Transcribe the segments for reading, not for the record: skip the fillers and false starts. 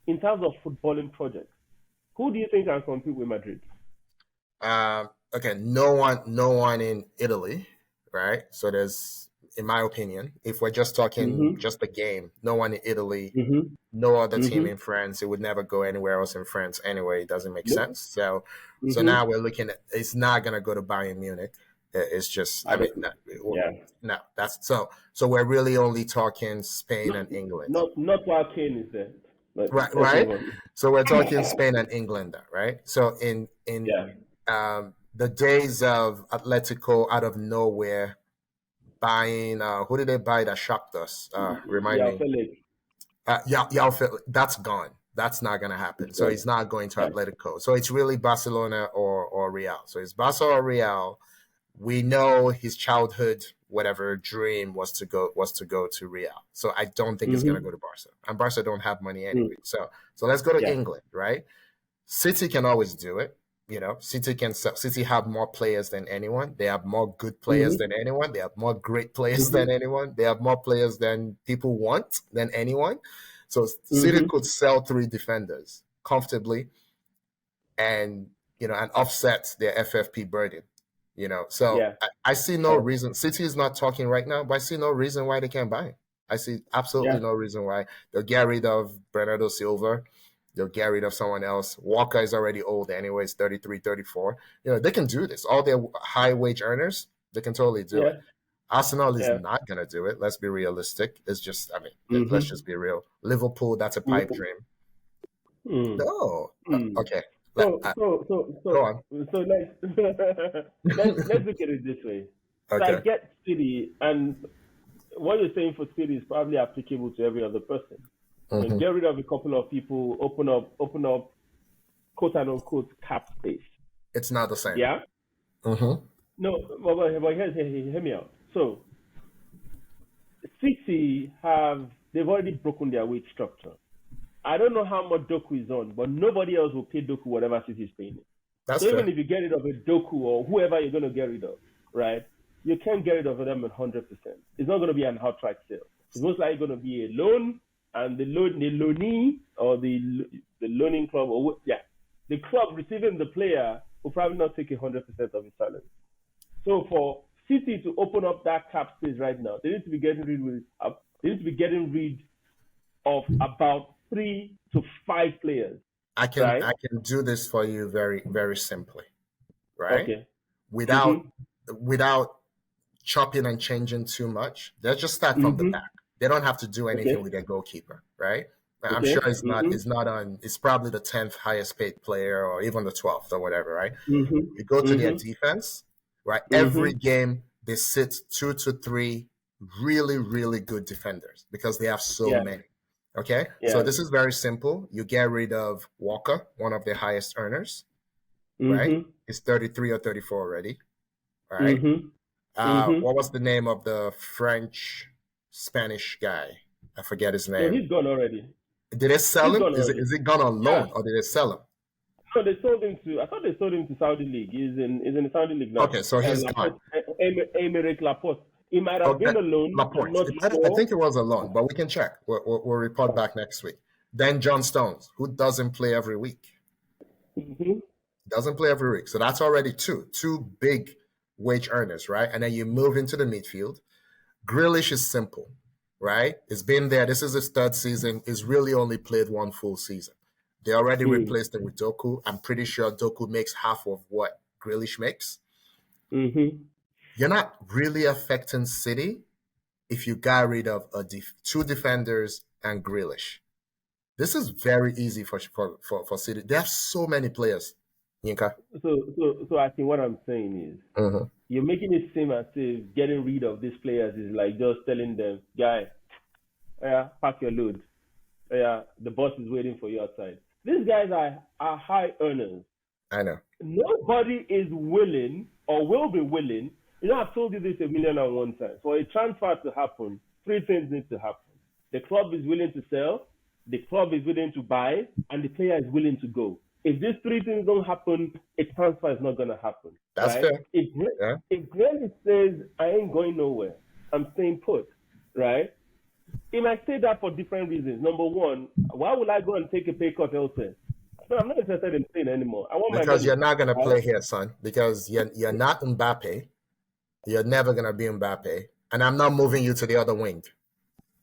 in terms of footballing projects, who do you think can compete with Madrid? Okay, no one in Italy, right? So there's, in my opinion, if we're just talking Mm-hmm. just the game, no one in Italy, Mm-hmm. no other team Mm-hmm. in France. It would never go anywhere else in France anyway. It doesn't make Nope. sense. So Mm-hmm. now we're looking at, it's not gonna go to Bayern Munich. It's just, I I mean, don't. no, Yeah. no, that's so we're really only talking Spain Not and England. not while Kane is there. But Right, let's right. move on. So we're talking Spain and England, right? So in Yeah. the days of Atletico out of nowhere buying, who did they buy that shocked us? Remind Yeah, me. Felix. Yeah, that's gone. That's not gonna happen. It's So gone. he's not going to Yeah. Atletico. So it's really Barcelona or Real. So it's Barca or Real. We know his childhood whatever dream was to go to Real. So I don't think it's gonna Mm-hmm. go to Barca. And Barca don't have money Mm. anyway. So let's go to Yeah. England, right? City can always do it. City have more players than anyone. They have more good players Mm-hmm. than anyone. They have more great players than Mm-hmm. anyone. They have more players than people want than anyone. So City Mm-hmm. could sell three defenders comfortably and offset their FFP burden. So Yeah. I see no Yeah. reason. City is not talking right now, but I see no reason why they can't buy him. I see absolutely Yeah. no reason why. They'll get rid of Bernardo Silva. They'll get rid of someone else. Walker is already old anyways, 33, 34. They can do this. All their high wage earners, they can totally do it. Yeah. Arsenal is Yeah. not going to do it. Let's be realistic. It's just, I mean, let's Mm-hmm. just be real. Liverpool, that's a pipe dream. Mm. No. Mm. Okay. So so so Go so on. so let's look at it this way. So I Okay. get City, and what you're saying for City is probably applicable to every other person. Hmm. Get rid of a couple of people, open up, quote and unquote, cap space. It's not the same. Yeah. Hmm. No, but hear me out. So City they've already broken their wage structure. I don't know how much Doku is on, but nobody else will pay Doku whatever City is paying him. That's So even fair. if you get rid of a Doku or whoever you're going to get rid of, right? You can't get rid of them at 100%. It's not going to be an outright sale. It's most likely going to be a loan, and the loanee or the loaning club the club receiving the player will probably not take 100% of his salary. So for City to open up that cap space right now, they need to be getting rid of about 3 to 5 players, I can right? I can do this for you very, very simply, right? Okay. Without Mhm. without chopping and changing too much. Let's just start from the Mhm. back. They don't have to do anything with Okay. their goalkeeper, right? I'm Okay. sure it's not Mhm. it's not on it's probably the 10th highest paid player or even the 12th or whatever, right? Mhm. You go to their Mhm. defense, right? Every Mhm. game they sit 2 to 3 really, really good defenders because they have so Yeah. many. Okay, so Yeah. this is very simple. You get rid of Walker, one of the highest earners, right? Mhm. He's 33 or 34 already, all right? Mhm. Mhm. What was the name of the French Spanish guy? I forget his No, name. he's gone already. Did they sell He's him? gone Is it, already. is it gone on Yeah. loan or did they sell him? No, they sold him to. I thought they sold him to Saudi League. He's in the Saudi League now. Okay, so he's gone. Laporte, Emerick Laporte. It might have Okay, been a loan. I'm Laporte. not I sure. think it was a loan, but we can check. We'll report back next week. Then John Stones, who doesn't play every week. Mhm. Doesn't play every week. So that's already two big wage earners, right? And then you move into the midfield. Grealish is simple, right? It's been there. This is his third season. He's really only played one full season. They already Mhm. replaced him with Doku. I'm pretty sure Doku makes half of what Grealish makes. Mhm. You're not really affecting City if you got rid of two defenders and Grealish. This is very easy for City. They have so many players, Yinka. So I think what I'm saying is Mhm. you're making it seem as if getting rid of these players is like just telling them, guy, yeah, pack your load. Yeah, the boss is waiting for you outside. These guys are high earners. I know. Nobody is willing or will be willing. I've told you this a million and one times. For a transfer to happen, 3 things need to happen. The club is willing to sell, the club is willing to buy, and the player is willing to go. If these 3 things don't happen, a transfer is not going to happen, That's right? fair. Yeah. If Granny says, I ain't going nowhere, I'm staying put, right? He might say that for different reasons. Number one, why would I go and take a pay cut elsewhere? No, I'm not interested in playing anymore. I want my Because you're money. not gonna Right? play here, son. Because you're not Mbappe. You're never gonna be Mbappe, and I'm not moving you to the other wing.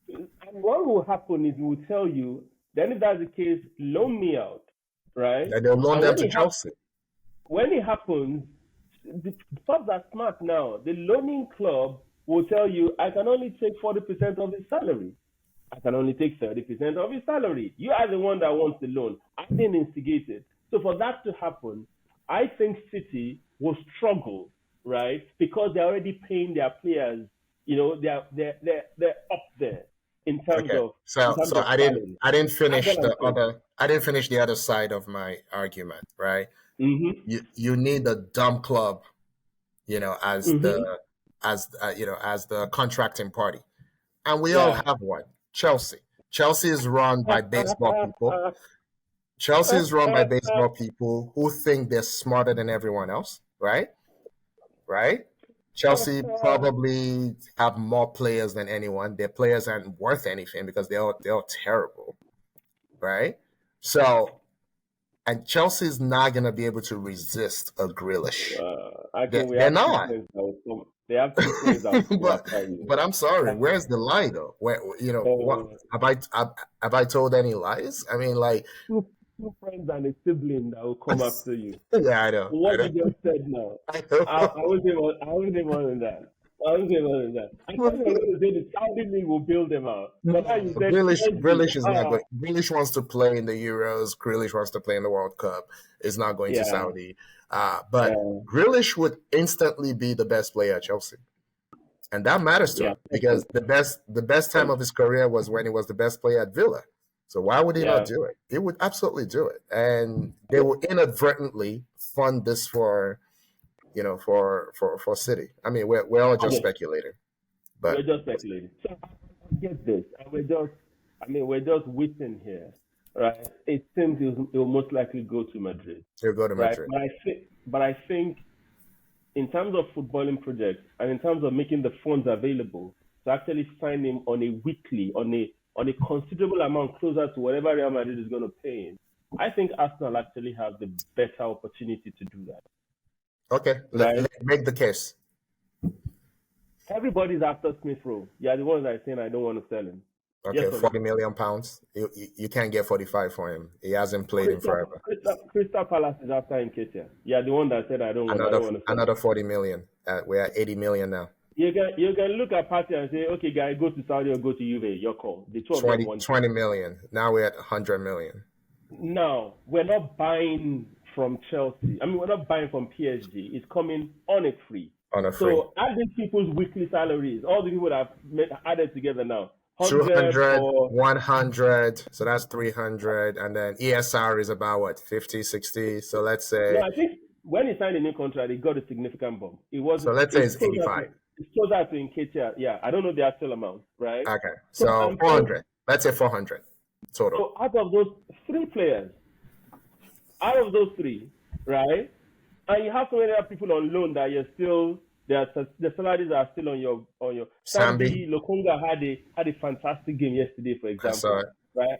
And what will happen is we will tell you, then if that's the case, loan me out, right? And they'll loan And them to Chelsea. when it happens, the clubs are smart now. The loaning club will tell you, I can only take 40% of his salary. I can only take 30% of his salary. You are the one that wants the loan. I didn't instigate it. So for that to happen, I think City will struggle, right? Because they're already paying their players. You know, they're up there in terms Okay. of So salary. I didn't That's finish what I'm the saying. other side of my argument, right? Mm-hmm. You need a dumb club, as Mm-hmm. as the contracting party. And we all Yeah. have one. Chelsea. Chelsea is run by baseball people. Chelsea is run by baseball people who think they're smarter than everyone else, right? Right? Chelsea probably have more players than anyone. Their players aren't worth anything because they're terrible, right? So, and Chelsea's not gonna be able to resist a Grealish. I think we They're have two not. players that will come. They have two players that will come but after you. but I'm sorry. Where's the lie though? Where what Uh, have I told any lies? I mean, like, two friends and a sibling that will come after you. yeah, I know, I What know, you just said now, I I know. wasn't more, I wasn't more than that. I wasn't more than that. I thought you were going to say the Saudi league will build them out, No, but now you said Grealish, PSG. Grealish is not going. Grealish wants to play in the Euros. Grealish wants to play in the World Cup. Is not going to Yeah, Saudi. But uh, Grealish would instantly be the best player at Chelsea, and that matters to yeah, him because the best time of his career was when he was the best player at Villa. So why would he not yeah. do it? He would absolutely do it, and they will inadvertently fund this for City. I mean, we're all just Okay, speculating, we're but just speculating. So I get this, and we're just waiting here, right? It seems it will most likely go to Madrid, he'll go to right? Madrid. But I think in terms of footballing projects and in terms of making the funds available to actually sign him on a weekly, on a considerable amount closer to whatever Real Madrid is going to pay him, I think Arsenal actually have the better opportunity to do that. Okay, Right? make the case. Everybody's after Smith Rowe. Yeah, the ones that are saying I don't want to sell him. Yes Okay, or no? 40 million pounds. You can't get 45 for him. He hasn't played in Crystal, forever. Crystal Palace is after Nketiah. Yeah, the one that said I Another don't want to sell him. another 40 million. We're at 80 million now. You can look at Party and say, okay, guy, go to Saudi or go to Juve. Your call. The two of them 20 want you. 20 million. Now we're at 100 million Now, we're not buying from Chelsea. I mean, we're not buying from PSG. It's coming on a free. on a free. So add these people's weekly salaries. All the people that have added together now. 100 200, for 100. So that's 300. And then ESR is about what, 50, 60. So let's no. say, I think when he signed a new contract, he got a significant bump. It was so let's say it's it's closer to 85. it's closer to Nketiah. Yeah, I don't know the actual amount, right? Okay. So So I'm saying 400. Let's say 400 total. so out of those three players, out of those three, right? And you have so many other people on loan that you're still the salaries are still on your Sambi, Sambi Lokonga had a fantastic game yesterday, for I saw example, it. right?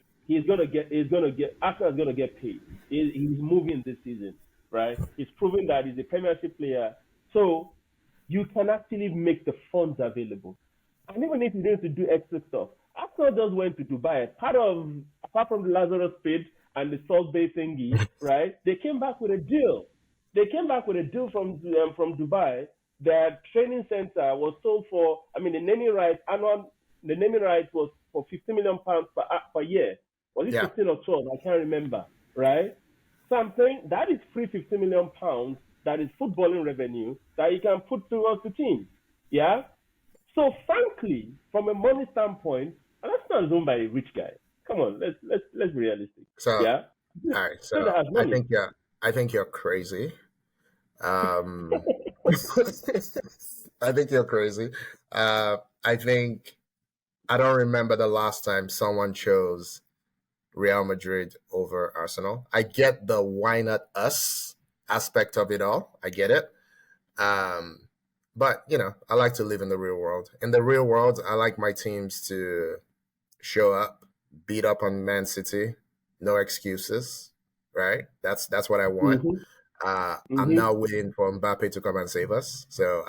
Arsenal is gonna get paid. He's moving this season, right? He's proving that he's a Premiership player. So you can actually make the funds available. And even if you need to do extra stuff, Arsenal just went to Dubai. Apart from the Lazarus pit and the Salt Bay thingy, right? They came back with a deal. They came back with a deal from Dubai. Their training center was sold for. I mean, the naming rights was for £50 million per year. Was it Yeah. 15 or 12? I can't remember, right? So I'm saying that is free £50 million. That is footballing revenue that you can put towards the team. Yeah. So frankly, from a money standpoint, Arsenal is owned by a rich guy. Come on, let's be realistic. So, Yeah. all right. So that So has money. I think you're crazy. Um, I think you're crazy. I think I don't remember the last time someone chose Real Madrid over Arsenal. I get the why not us aspect of it all. I get it. But I like to live in the real world. In the real world, I like my teams to show up, beat up on Man City, no excuses, right? That's what I want. Mm-hmm. I'm Mm-hmm. now waiting for Mbappe to come and save us. So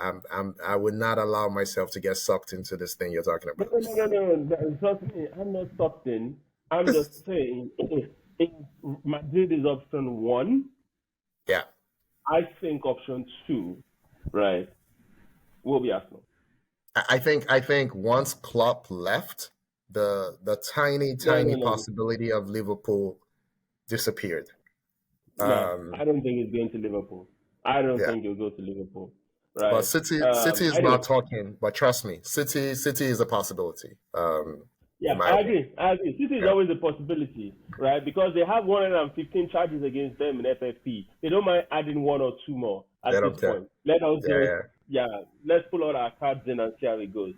I would not allow myself to get sucked into this thing you're talking No, about. no, no, no. Trust me, I'm not stopping. I'm just saying, if Madrid is option one, Yeah. I think option two, right, will be Arsenal. I think once Klopp left, the No, no, tiny no, possibility of Liverpool disappeared. no. Um, I don't think it's going to Liverpool. I don't yeah. think he'll go to Liverpool, But right? City is not Anyway, talking, but trust me, City is a possibility. In yeah, my I opinion. agree. I agree. City is Yeah. always a possibility, right? Because they have 115 charges against them in FFP. They don't mind adding one or two more They at this don't care. point. Let us Yeah, just, yeah. yeah, let's pull out our cards in and see how it goes.